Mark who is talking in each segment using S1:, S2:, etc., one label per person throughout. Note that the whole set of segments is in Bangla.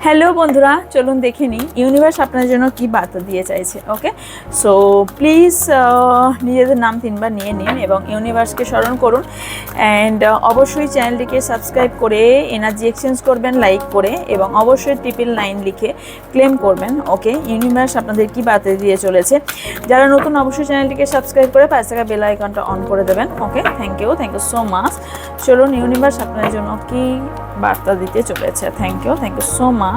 S1: হ্যালো বন্ধুরা, চলুন দেখে নিই ইউনিভার্স আপনার জন্য কি বার্তা দিয়ে চাইছে। ওকে, সো প্লিজ নিজেদের নাম 3বার নিয়ে নিন এবং ইউনিভার্সকে স্মরণ করুন। অ্যান্ড অবশ্যই চ্যানেলটিকে সাবস্ক্রাইব করে এনার্জি এক্সচেঞ্জ করবেন লাইক করে, এবং অবশ্যই 999 লিখে ক্লেম করবেন। ওকে, ইউনিভার্স আপনাদের কি বার্তা দিয়ে চলেছে। যারা নতুন অবশ্যই চ্যানেলটিকে সাবস্ক্রাইব করে পাশে থাকা বেল আইকনটা অন করে দেবেন। Okay, thank you so much. চলুন ইউনিভার্স আপনার জন্য কি বার্তা দিতে চলেছে। Thank you so much.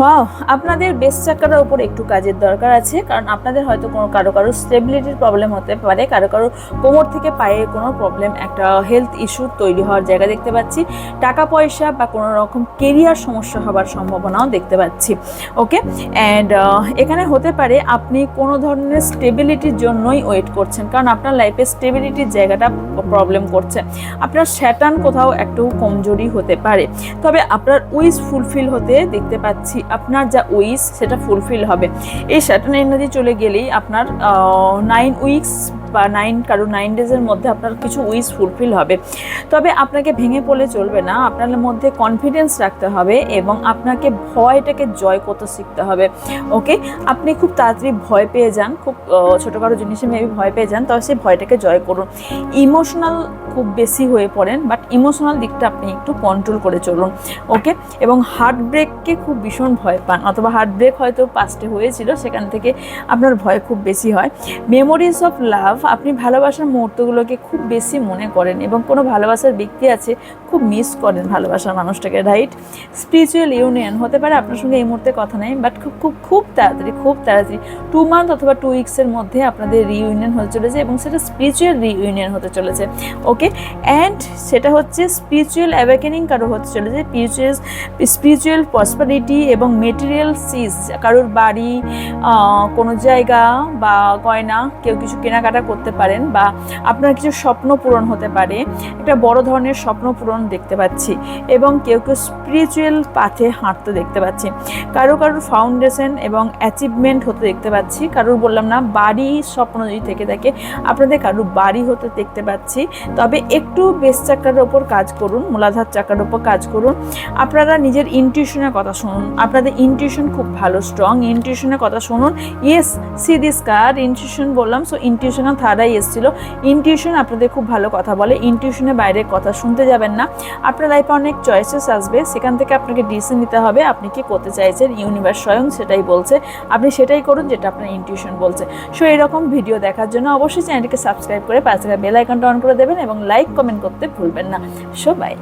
S1: Wow, আপনাদের বেস চাকার উপর একটু কাজের দরকার আছে, কারণ আপনাদের হয়তো কারো স্টেবিলিটির প্রবলেম হতে পারে, কারো কোমর থেকে পায়ে কোনো প্রবলেম, একটা হেলথ ইস্যু তৈরি হওয়ার জায়গা দেখতে পাচ্ছি। টাকা পয়সা বা কোনো রকম কেরিয়ার সমস্যা হবার সম্ভাবনাও দেখতে পাচ্ছি। ওকে, অ্যান্ড এখানে হতে পারে আপনি কোনো ধরনের স্টেবিলিটির জন্যই ওয়েট করছেন, কারণ আপনার লাইফে স্টেবিলিটির জায়গাটা প্রবলেম করছে। আপনার স্যাটার্ন কোথাও একটু কমজোরি হতে পারে, তবে আপনার উইশ ফুলফিল হতে দেখতে পাচ্ছি। আপনার যা উইশ সেটা ফুলফিল হবে। এই স্যাটার্ন এনার্জি চলে গেলেই আপনার 9 উইকস বা 9 ডেজের মধ্যে আপনার কিছু উইশ ফুলফিল হবে। তবে আপনাকে ভেঙে পড়লে চলবে না, আপনার মধ্যে কনফিডেন্স রাখতে হবে এবং আপনাকে ভয়টাকে জয় করতে শিখতে হবে। ওকে, আপনি খুব তাড়াতাড়ি ভয় পেয়ে যান, খুব ছোটোখাটো জিনিসে মেবি ভয় পেয়ে যান, তবে সেই ভয়টাকে জয় করুন। ইমোশনাল খুব বেশি হয়ে পড়েন, বাট ইমোশনাল দিকটা আপনি একটু কন্ট্রোল করে চলুন। ওকে, এবং হার্ট ব্রেককে খুব ভীষণ ভয় পান, অথবা হার্ট ব্রেক হয়তো পাস্টে হয়েছিল, সেখান থেকে আপনার ভয় খুব বেশি হয়। মেমোরিজ অফ লাভ, আপনি ভালোবাসার মুহূর্তগুলোকে খুব বেশি মনে করেন এবং কোনো ভালোবাসার ব্যক্তি আছে খুব মিস করেন ভালোবাসার মানুষটাকে, রাইট। স্পিরিচুয়াল ইউনিয়ন হতে পারে আপনার সঙ্গে এই মুহূর্তে কথা নেই, বাট খুব তাড়াতাড়ি 2 মান্থ অথবা 2 উইক্সের মধ্যে আপনাদের রিইউনিয়ন হতে চলেছে, এবং সেটা স্পিরিচুয়াল রিইউনিয়ন হতে চলেছে। ওকে, অ্যান্ড সেটা হচ্ছে স্পিরিচুয়াল অ্যাওয়েকেনিং কারো হতে চলেছে, স্পিরিচুয়াল প্রসপারিটি এবং মেটেরিয়াল সিজ, কারোর বাড়ি, কোনো জায়গা বা গয়না, কেউ কিছু কেনাকাটা করতে পারেন, বা আপনার কিছু স্বপ্ন পূরণ হতে পারে, একটা বড় ধরনের স্বপ্ন পূরণ দেখতে পাচ্ছি, এবং কেউ স্পিরিচুয়াল পাথে হাঁটতে দেখতে পাচ্ছি। কারোর ফাউন্ডেশন এবং অ্যাচিভমেন্ট হতে দেখতে পাচ্ছি। কারোর বললাম না, বাড়ি স্বপ্ন যদি থেকে থাকে, আপনাদের কারোর বাড়ি হতে দেখতে পাচ্ছি। তবে একটু বেস চাকার ওপর কাজ করুন, মূলাধার চাকার ওপর কাজ করুন। আপনারা নিজের ইনটিউশনের কথা শুনুন, আপনাদের ইনটিউশন খুব ভালো, স্ট্রং ইনটিউশনের কথা শুনুন। Yes, C this card, intuition বললাম, সো ইনটিউশনের থার্ডাই এসেছিল। ইনটিউশন আপনাদের খুব ভালো কথা বলে, ইনটিউশনের বাইরে কথা শুনতে যাবেন না। আপনার লাইফে অনেক চয়েসেস আসবে, সেখান থেকে আপনাকে ডিসিশন নিতে হবে আপনি কি করতে চাইছেন। ইউনিভার্স স্বয়ং সেটাই বলছে, আপনি সেটাই করুন যেটা আপনার ইনটিউশন বলছে। সো এরকম ভিডিও দেখার জন্য অবশ্যই চ্যানেলটিকে সাবস্ক্রাইব করে পাশে বেল আইকনটা অন করে দেবেন এবং লাইক কমেন্ট করতে ভুলবেন না। So by.